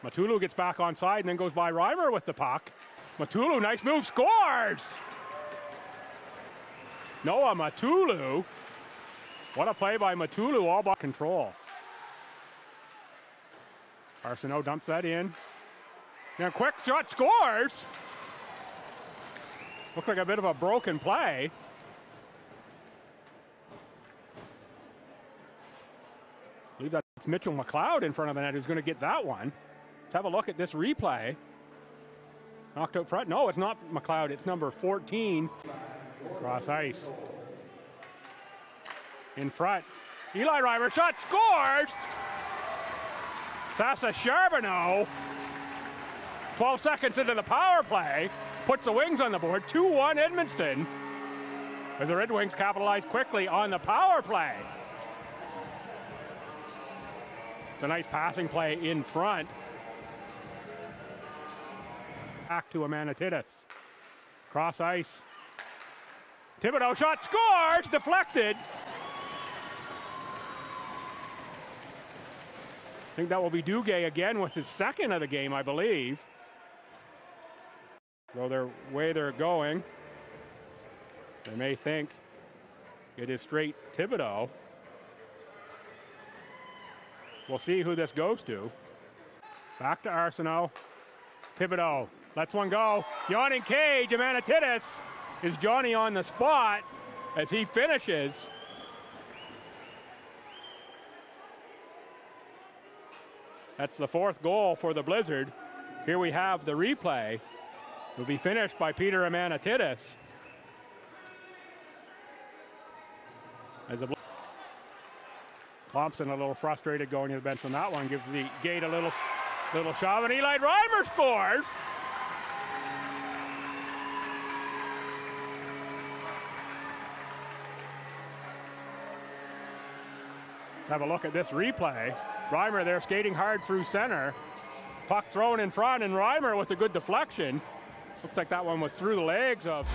Matulu gets back on side and then goes by Reimer with the puck. Matulu, nice move, scores! Noah Matulu. What a play by Matulu, all by control. Arsenault dumps that in. Now quick shot, scores! Looked like a bit of a broken play. I believe that's Mitchell McLeod in front of the net who's going to get that one. Let's have a look at this replay. Knocked out front. No, it's not McLeod. It's number 14. Cross ice. In front. Eli Reimer shot, scores! Sasa Charbonneau, 12 seconds into the power play, puts the Wings on the board. 2-1 Edmundston. As the Red Wings capitalize quickly on the power play. It's a nice passing play in front. Back to Amanatidis. Cross ice. Thibodeau shot, scores! Deflected. I think that will be Duguay again with his second of the game, I believe. Though their way they're going, they may think it is straight Thibodeau. We'll see who this goes to. Back to Arsenault. Thibodeau lets one go. Yawning cage. Amanatidis is Johnny on the spot as he finishes. That's the fourth goal for the Blizzard. Here we have the replay. It will be finished by Peter Amanatidis. As the Thompson a little frustrated going to the bench on that one. Gives the gate a little shove, and Eli Reimer scores. Let's have a look at this replay. Reimer there skating hard through center. Puck thrown in front, and Reimer with a good deflection. Looks like that one was through the legs of